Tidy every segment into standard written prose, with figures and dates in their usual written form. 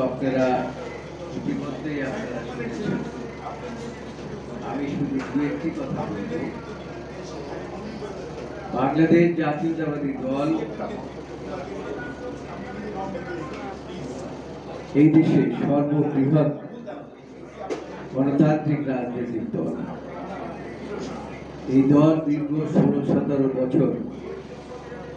আপনারা ইতিমধ্যেই আপনারা শুনেছেন। আমি শুধু দু একটি কথা বলব। বাংলাদেশ জাতীয়তাবাদী দল এই দেশে সর্ববৃহৎ গণতান্ত্রিক রাজনৈতিক দল। এই দল দীর্ঘ 16-17 বছর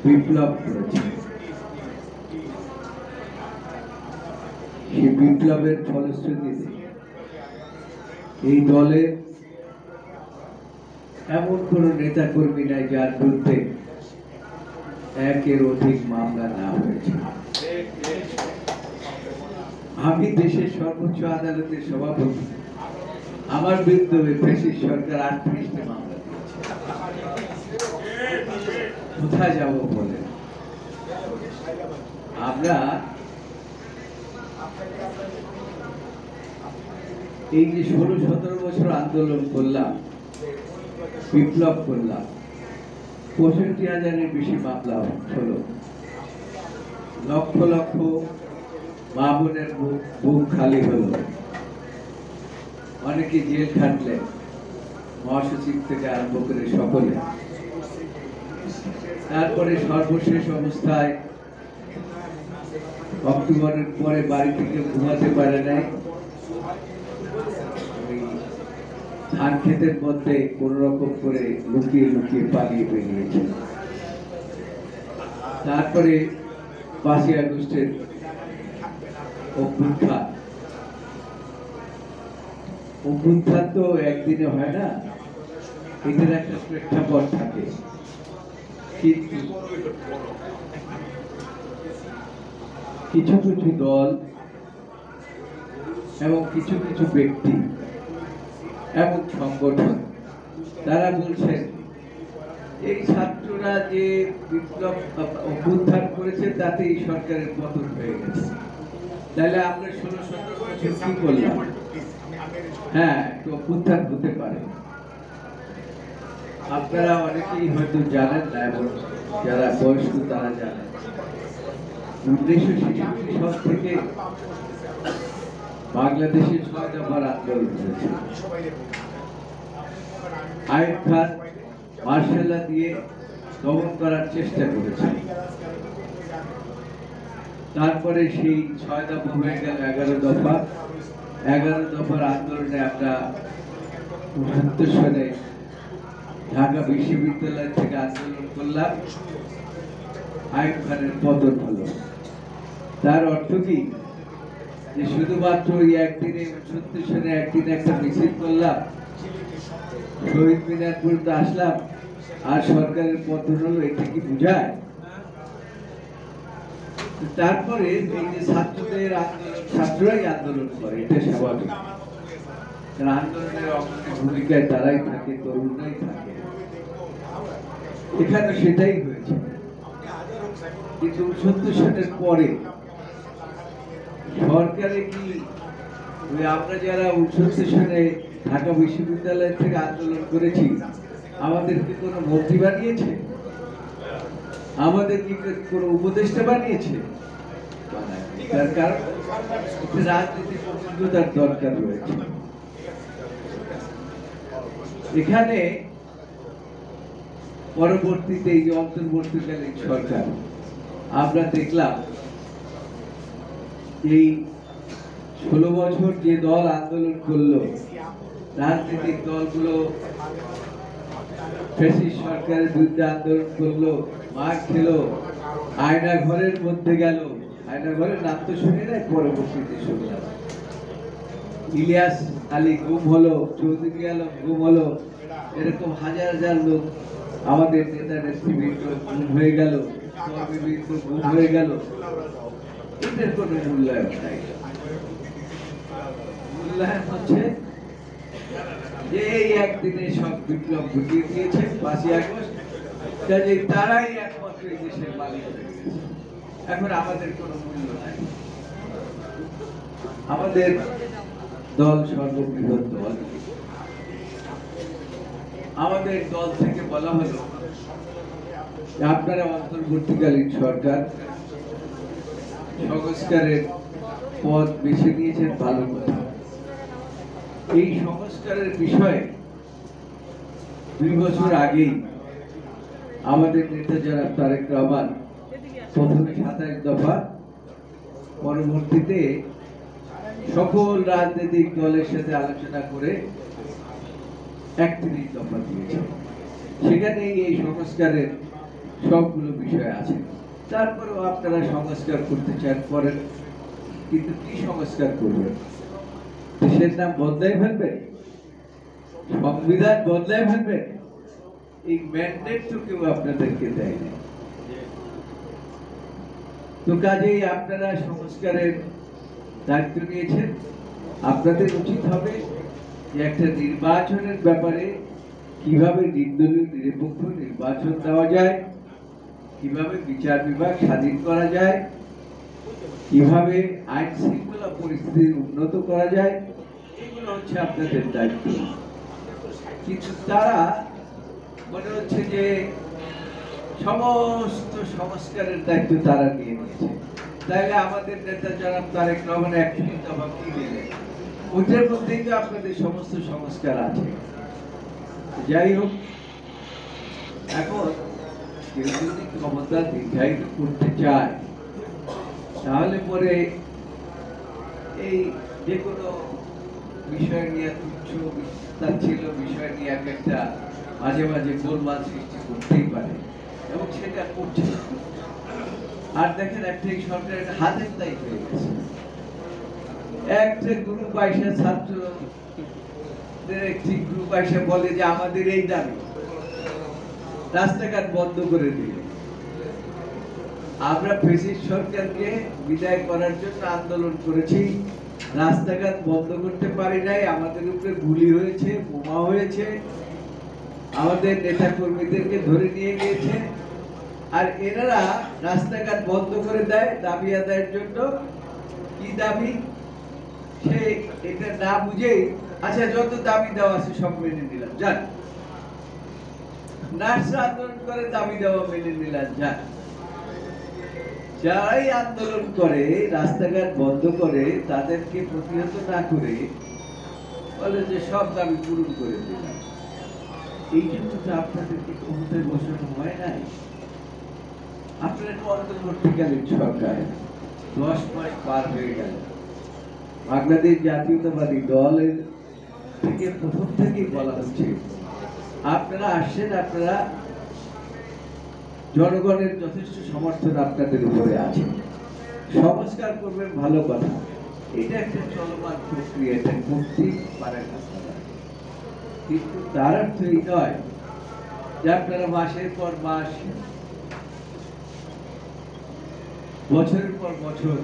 বিপ্লব করেছে। সেই বিপ্লবের ফলশ্রুতিতে এই দলের এমন কোন নেতা কর্মী নাই যার বিরুদ্ধে একের অধিক মামলা না হয়েছে। আমি দেশের সর্বোচ্চ আদালতের সভাপতি, আমার বিরুদ্ধে ফ্যাসিস্ট সরকার 38টি মামলা দিয়েছে। কোথায় যাব বলে? আমরা এই যে 16-17 বছর আন্দোলন করলাম, বিপ্লব করলাম, 65,000-এর বেশি মামলা হলো, লক্ষ লক্ষ মা বোনের বুক খালি হলো, অনেকে জেল খাটলেন, মহাসচিব থেকে আরম্ভ করে সকলে। তারপরে সর্বশেষ অবস্থায় অক্টোবরের পরে বাড়ি থেকে ঘুমাতে পারে নাই, ধান ক্ষেতের মধ্যে কোন রকম করে লুকিয়ে লুকিয়ে পালিয়ে বেরিয়েছে। তারপরে 5ই আগস্টের অভ্যুত্থান তো একদিনে হয় না, এদের একটা প্রেক্ষাপট থাকে। কিন্তু কিছু কিছু দল এবং কিছু কিছু ব্যক্তি এবং সংগঠন তারা বলছেন এই ছাত্ররা যে বিপ্লব অভ্যুত্থান করেছে তাতে এই সরকারের পতন হয়ে গেছে। তাহলে আমরা 16-17 বছর কি করলাম? হ্যাঁ, তো অভ্যুত্থান হতে পারে। আপনারা অনেকেই হয়তো জানেন না, এবং যারা বয়স্ক তারা জানেন 1966 সাল থেকে বাংলাদেশের 6 দফার আন্দোলন হয়েছে। আইয়ুব খান মার্শাল ল দিয়ে দমন করার চেষ্টা করেছে। তারপরে সেই 6 দফা হয়ে গেল 11 দফা। 11 দফার আন্দোলনে আমরা 69 সালে ঢাকা বিশ্ববিদ্যালয় থেকে আন্দোলন করলাম, আইয়ুব খানের পতন হলো। তার অর্থ কি যে শুধুমাত্র ওই একদিনে 69 সালে একদিন একটা মিছিল করলাম, শহীদ মিনার পর্যন্ত আসলাম আর সরকারের পতন হলো, এটা কি বোঝায়? তারপরে এই যে ছাত্রদের আন্দোলন, ছাত্ররাই আন্দোলন করে, এটা স্বাভাবিক। আন্দোলনের অগ্রণী ভূমিকায় তারাই থাকে, তরুণরাই থাকে। এখানে সেটাই হয়েছে। কিন্তু 69 সালের পরে সরকারে কি আমরা যারা 69 সালে ঢাকা বিশ্ববিদ্যালয় থেকে আন্দোলন করেছি আমাদেরকে কোনো মন্ত্রী বানিয়েছে? আমাদের কি কোনো উপদেষ্টা বানিয়েছে? তার কারণ রাজনীতির অভিজ্ঞতার দরকার রয়েছে। এখানে পরবর্তীতে এই যে অন্তর্বর্তীকালীন সরকার, আমরা দেখলাম এই 16 বছর যে দল আন্দোলন করলো, রাজনৈতিক দলগুলো ফ্যাসিস্ট সরকারের বিরুদ্ধে আন্দোলন করলো, মার খেলো, আয়না ঘরের মধ্যে গেল। আয়না ঘরের নাম তো শুনি নাই, পরবর্তীতে শুনলাম ইলিয়াস আলী গুম হলো, চৌধুরী আলম গুম হলো, এরকম হাজার হাজার লোক আমাদের নেতা নেতৃবৃন্দ গুম হয়ে গেল, কর্মীবৃন্দ গুম হয়ে গেল। এদের কোনো মূল্যায়ন নাই। মূল্যায়ন হচ্ছে যে এই একদিনে সব বিপ্লব ঘটিয়ে দিয়েছে 5ই আগস্ট, কাজে তারাই একমাত্র এই দেশের মালিক হয়ে গেছে। এখন আমাদের কোনো মূল্য নাই। আমাদের দল সর্ববৃহৎ দল, আমাদের দল থেকে বলা হলো আপনারা অন্তর্বর্তীকালীন সরকার সংস্কারের পথ বেছে নিয়েছেন, ভালো কথা। এই সংস্কারের বিষয়ে 2 বছর আগেই আমাদের নেতা জনাব তারেক রহমান প্রথমে 27 দফা, পরবর্তীতে সকল রাজনৈতিক দলের সাথে আলোচনা করে 31 দফা দিয়েছে। সেখানে এই সংস্কারের সবগুলো বিষয় আছে। তারপরেও আপনারা সংস্কার করতে চান করেন, কিন্তু কি সংস্কার করবেন? দেশের নাম বদলায় ফেলবেন, সংবিধান বদলায় ফেলবেন? এই ম্যান্ডেট তো কেউ আপনাদেরকে দেয় না। তো কাজেই আপনারা সংস্কারের দায়িত্ব নিয়েছেন। আপনাদের উচিত হবে যে একটা নির্বাচনের ব্যাপারে কিভাবে নির্দলীয় নিরপেক্ষ নির্বাচন দেওয়া যায়, কিভাবে বিচার বিভাগ স্বাধীন করা যায়, কিভাবে আইন শৃঙ্খলা পরিস্থিতি উন্নত করা যায়, এগুলো হচ্ছে আপনাদের দায়িত্ব। কিন্তু তারা মনে হচ্ছে যে সমস্ত সংস্কারের দায়িত্ব তারা নিয়ে নিয়েছে। তাইলে আমাদের নেতা জনাব তারেক রহমান 31 দফা কি দিলেন? ওইটার মধ্যেই তো আপনাদের সমস্ত সংস্কার আছে। যাই হোক, এখন কেউ যদি ক্ষমতা দীর্ঘায়িত করতে চায়, তাহলে পরে এই যে কোনো বিষয় নিয়ে তুচ্ছ তাচ্ছিল্য বিষয় নিয়ে একটা মাঝে মাঝে গোলমাল সৃষ্টি করতেই পারে, এবং সেটা করছে। আর দেখেন, একটা এই সরকারের হাতের দায়ী হয়ে গেছে। একটা গ্রুপ আইসা ছাত্রদের একটি গ্রুপ আইসা বলে যে আমাদের এই দাবি, রাস্তাঘাট বন্ধ করে দিল। আমরা ফ্যাসিস্ট সরকারকে বিদায় করার জন্য আন্দোলন করেছি, রাস্তাঘাট বন্ধ করতে পারি নাই, আমাদের উপরে গুলি হয়েছে, বোমা হয়েছে, আমাদের নেতা কর্মীদেরকে ধরে নিয়ে গিয়েছে। আর এনারা রাস্তাঘাট বন্ধ করে দেয় দাবি আদায়ের জন্য। কি দাবি? সে এটা না বুঝেই আচ্ছা যত দাবি দেওয়া আছে সব মেনে নিলাম, যান। নার্সরা আন্দোলন করে, দাবি দেওয়া মেনে নিলাম, যান। যারাই আন্দোলন করে, রাস্তাঘাট বন্ধ করে, তাদেরকে প্রতিহত না করে বলে যে সব দাবি পূরণ করে দিলাম। এই জন্য তো আপনাদেরকে ক্ষমতায় বসানো হয় নাই। আপনার অন্তর্বর্তীকালীন সরকার 10 মাস পার হয়ে গেল। বাংলাদেশ জাতীয়তাবাদী দলের থেকে প্রথম থেকেই বলা হচ্ছে আপনারা আসছেন, আপনারা জনগণের যথেষ্ট সমর্থন আপনাদের উপরে আছে, সংস্কার করবেন, ভালো কথা। এটা একটা চলমান প্রক্রিয়া, এটা করতেই পারেন আপনারা। কিন্তু তার অর্থ এই নয় যে আপনারা মাসের পর মাস, বছরের পর বছর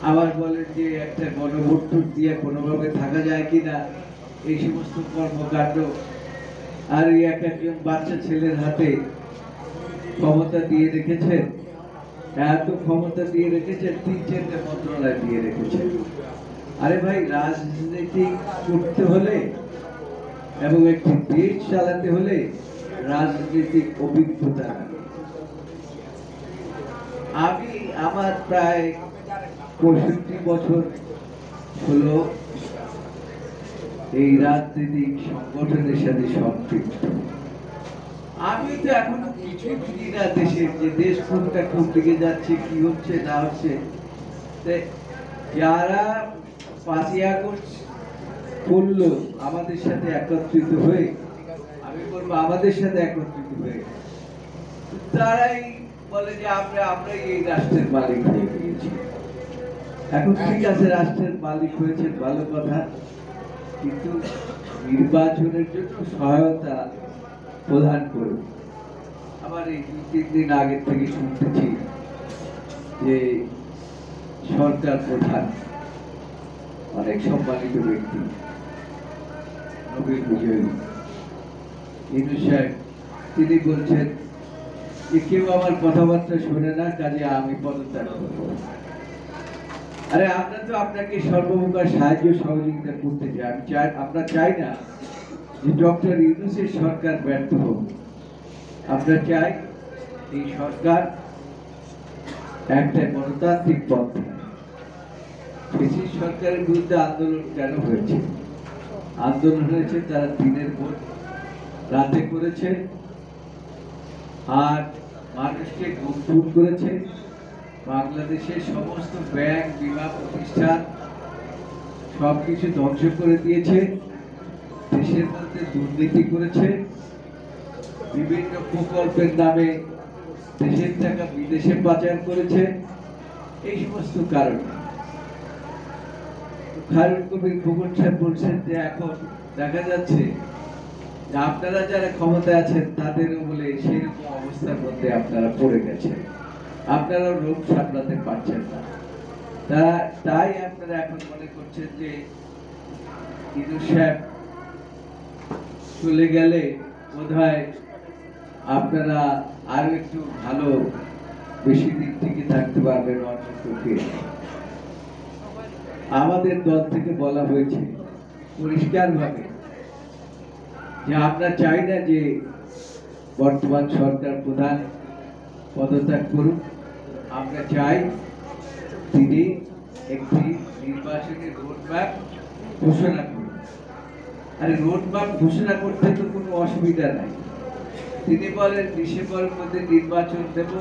আবার বলেন যে একটা গণভোট দিয়ে কোনোভাবে থাকা যায় কিনা, এই সমস্ত কর্মকাণ্ড। আর এই একজন বাচ্চা ছেলের হাতে ক্ষমতা দিয়ে রেখেছেন, এত ক্ষমতা দিয়ে রেখেছেন, 3-4টে মন্ত্রণালয় দিয়ে রেখেছেন। আরে ভাই, রাজনীতি করতে হলে এবং একটি দেশ চালাতে হলে রাজনৈতিক অভিজ্ঞতা লাগে। আমি আমার প্রায় 65 বছর হলো এই রাজনৈতিক সংগঠনের সাথে সম্পৃক্ত। আমি তো এখনো কিছু বুঝি না দেশের, যে দেশ কোনটা কোন দিকে যাচ্ছে, কি হচ্ছে না হচ্ছে। যারা 5ই আগস্ট করলো আমাদের সাথে একত্রিত হয়ে, আমি বলবো আমাদের সাথে একত্রিত হয়ে, তারাই বলে যে আমরাই এই রাষ্ট্রের মালিক হয়ে গিয়েছি। এখন ঠিক আছে, রাষ্ট্রের মালিক হয়েছে, ভালো কথা, কিন্তু নির্বাচনের জন্য সহায়তা প্রদান করুন। আমার এই 2-3 দিন আগে থেকে শুনতেছি যে সরকার প্রধান, অনেক সম্মানিত ব্যক্তি, নোবেল বিজয়ী ইউনূস সাহেব, তিনি বলছেন যে কেউ আমার কথাবার্তা শোনে না, কাজে আমি পদত্যাগ করব। আরে আমরা তো আপনাকে সর্বপ্রকার সাহায্য সহযোগিতা করতে চাই। আমরা চাই না যে ডক্টর ইউনূসের সরকার ব্যর্থ হোক। আমরা চাই এই সরকার একটা গণতান্ত্রিক পথে ব্রিটিশ সরকারের বিরুদ্ধে আন্দোলন কেন হয়েছে? আন্দোলন হয়েছে তারা দিনের ভোট রাতে করেছে, আর মানুষকে গুম করেছে। বাংলাদেশের সমস্ত ব্যাংক, বীমা প্রতিষ্ঠান সবকিছু ধ্বংস করে দিয়েছে। দেশের মধ্যে দুর্নীতি করেছে। বিভিন্ন প্রকল্পের নামে দেশের টাকা বিদেশে পাচার করেছে। এই সমস্ত কারণে খায়রুল কবির খোকন সাহেব বলছেন যে এখন দেখা যাচ্ছে যে আপনারা যারা ক্ষমতায় আছেন তাদেরও বলে সেরকম অবস্থার মধ্যে আপনারা পড়ে গেছেন, আপনারাও রোগ সামলাতে পারছেন না। তাই আপনারা এখন মনে করছেন যে ইনু সাহেব চলে গেলে বোধহয় আপনারা আরো একটু ভালো বেশি দিন টিকে থাকতে পারবেন। অন্ততকে আমাদের দল থেকে বলা হয়েছে পরিষ্কারভাবে যে আমরা চাই না যে বর্তমান সরকার প্রধান পদত্যাগ করুন। আমরা চাই তিনি একটি নির্বাচনী রোডম্যাপ ঘোষণা করুন। আর রোডম্যাপ ঘোষণা করতে তো কোনো অসুবিধা নাই। তিনি বলেন ডিসেম্বরের মধ্যে নির্বাচন দেব,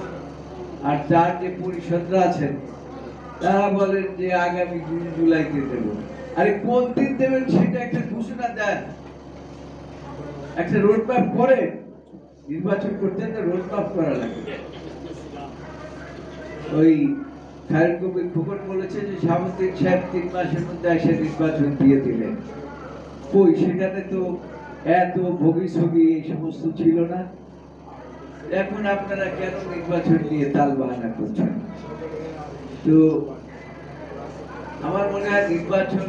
আর তার যে পরিষদরা আছেন তারা বলেন যে আগামী জুলাইতে দেব। আরে কোন দিন দেবেন সেটা একটা ঘোষণা দেন, একটা রোডম্যাপ করে। নির্বাচন করতে রোডম্যাপ করা লাগে। ওই খায়রুল কবির খোকন বলেছে যে শাহাবুদ্দিন সাহেব 3 মাসের মধ্যে এসে নির্বাচন দিয়ে দিলেন। কই, সেখানে তো এত ভোগী ছবি এই সমস্ত ছিল না। এখন আপনারা কেন নির্বাচন নিয়ে তাল বাহানা করছেন? তো আমার মনে হয় নির্বাচন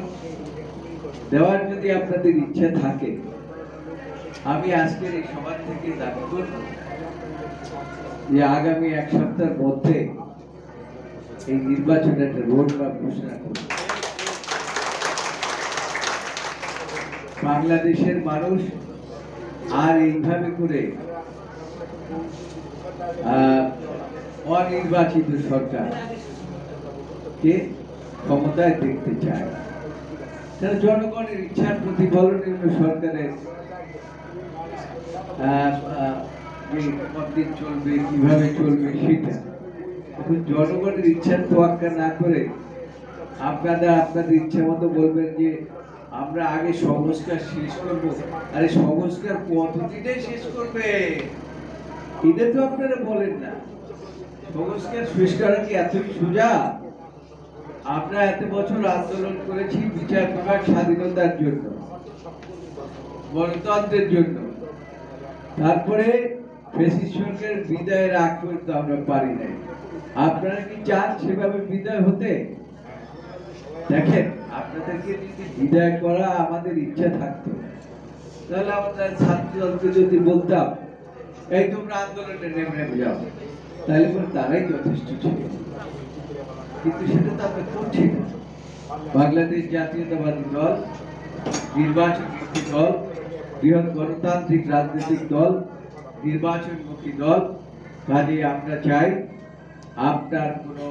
দেওয়ার যদি আপনাদের ইচ্ছা থাকে, আমি আজকের এই সভা থেকে দাবি করব যে আগামী 1 সপ্তাহের মধ্যে এই নির্বাচনের একটা রোডম্যাপ ঘোষণা করব। বাংলাদেশের মানুষ আর এইভাবে করে অনির্বাচিত সরকার কে ক্ষমতায় দেখতে চায়। তারা জনগণের ইচ্ছার প্রতিফলন সরকারের কতদিন চলবে, কিভাবে চলবে সেটা। এখন জনগণের ইচ্ছার তোয়াক্কা না করে আপনারা আপনাদের ইচ্ছা মতো বলবেন যে আমরা আগে সংস্কার শেষ করব। আরে সংস্কার কতদিনে শেষ করবে এটা তো আপনারা বলেন না। সংস্কার শেষ করা কি এতই সোজা? আমরা এত বছর আন্দোলন করেছি বিচার বিভাগ স্বাধীনতার জন্য, গণতন্ত্রের জন্য। তারপরে ফ্যাসিস্ট সরকারের বিদায়ের আগ পর্যন্ত আমরা পারি নাই। আপনারা কি চান সেভাবে বিদায় হতে? দেখেন, আপনাদেরকে যদি বিদায় করা আমাদের ইচ্ছা থাকতো, তাহলে আমাদের ছাত্রদলকে যদি বলতাম এই তোমরা আন্দোলনে নেমে যাও, তাহলে তারাই যথেষ্ট ছিল। কিন্তু সেটা তো আমরা করছি না। বাংলাদেশ জাতীয়তাবাদী দল নির্বাচনমুখী দল, বৃহৎ গণতান্ত্রিক রাজনৈতিক দল, নির্বাচনমুখী দল। কাজে আমরা চাই আপনার কোনো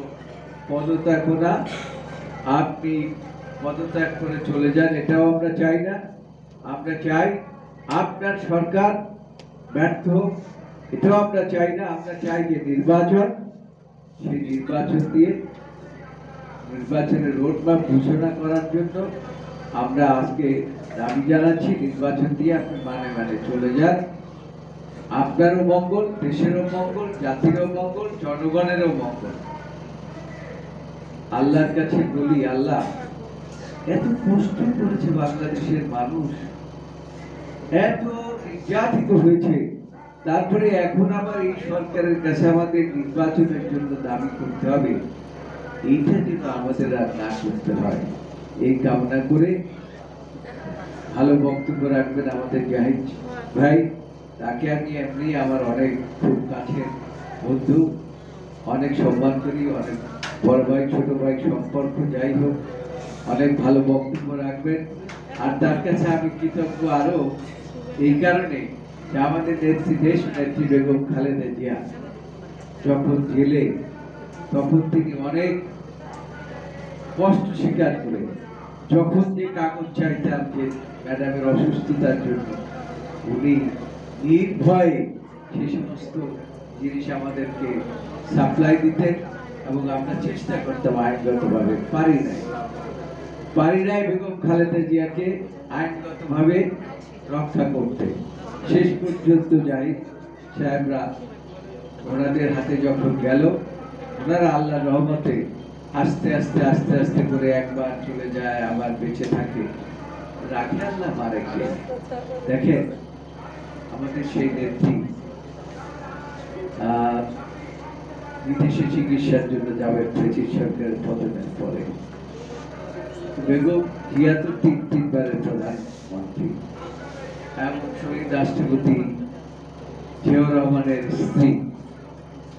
পদত্যাগ না, আপনি পদত্যাগ করে চলে যান, এটাও আমরা চাই না। আমরা চাই আপনার সরকার ব্যর্থ হোক, এটাও আমরা চাই না। আমরা চাই যে নির্বাচন, সেই নির্বাচন দিয়ে নির্বাচনের রোডম্যাপ ঘোষণা করার জন্য আমরা আজকে দাবি জানাচ্ছি। নির্বাচন দিয়ে আপনি মানে চলে যান। আপনারও মঙ্গল, দেশেরও মঙ্গল, জাতিরও মঙ্গল, জনগণেরও মঙ্গল। আল্লাহর কাছে বলি, আল্লাহ এত কষ্ট করেছে বাংলাদেশের মানুষ, এত নির্যাতিত হয়েছে, তারপরে এখন আবার এই সরকারের কাছে আমাদের নির্বাচনের জন্য দাবি করতে হবে। এইটা যেন আমাদের আর না করতে হয়, এই কামনা করে ভালো বক্তব্য রাখবেন আমাদের জাহিদ ভাই। তাকে আমি এমনি আমার অনেক খুব কাছের বন্ধু, অনেক সম্মান করি, অনেক বড় ভাই ছোট ভাই সম্পর্ক, যাই হোক অনেক ভালো বক্তব্য রাখবেন। আর তার কাছে আমি কৃতজ্ঞ আরো এই কারণে যে আমাদের দেশ নেত্রী বেগম খালেদা জিয়া যখন জেলে, তখন তিনি অনেক কষ্ট স্বীকার করে যখন যে কাগজ চাইতাম যে ম্যাডামের অসুস্থতার জন্য, উনি নির্ভয়ে সে সমস্ত জিনিস আমাদেরকে সাপ্লাই দিতেন এবং আমরা চেষ্টা করতাম আইনগতভাবে। পারি নাই বেগম খালেদা জিয়াকে আইনগতভাবে রক্ষা করতে। শেষ পর্যন্ত জাহিদ সাহেবরা ওনাদের হাতে যখন গেল, ওনারা আল্লাহর রহমতে আস্তে আস্তে আস্তে আস্তে করে একবার চলে যায়, আবার বেঁচে থাকে। রাখে আল্লাহ, মারে কে? দেখেন আমাদের সেই নেত্রী বিদেশে চিকিৎসার জন্য যাবেন ব্রিটিশ সরকারের পতনের পরে। বেগম জিয়া তো তিনবারের প্রধানমন্ত্রী এবং শহীদ রাষ্ট্রপতি জিয়াউর রহমানের স্ত্রী।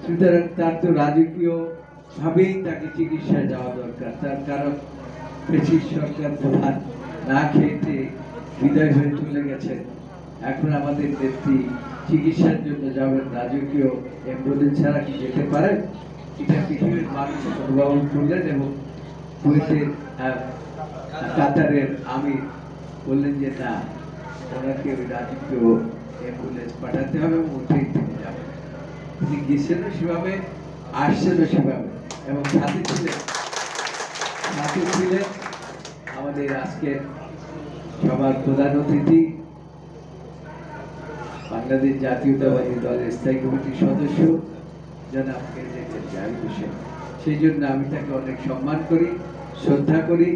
সুতরাং তার তো রাজকীয় ভাবেই তাকে চিকিৎসায় যাওয়া দরকার। তার কারণ ব্রিটিশ সরকার প্রধান না খেতে বিদায় হয়ে চলে গেছেন। এখন আমাদের নেত্রী চিকিৎসার জন্য যাবেন, রাজকীয় অ্যাম্বুলেন্স ছাড়া কি যেতে পারে? এটা পৃথিবীর মানুষ অনুভব করলেন এবং কুয়েতের কাতারের আমির বললেন যে না, ওনাকে ওই রাজকীয় অ্যাম্বুলেন্স পাঠাতে হবে এবং উঠেই তিনি যাবেন। তিনি গেছেনও সেভাবে, আসছেনও সেভাবে এবং সাথে ছিলেন আমাদের আজকের সবার প্রধান অতিথি বাংলাদেশ জাতীয়তাবাদী দলের স্থায়ী কমিটির সদস্য জনাব জাহিদ হোসেন। সেই জন্য আমি তাকে অনেক সম্মান করি, শ্রদ্ধা করি।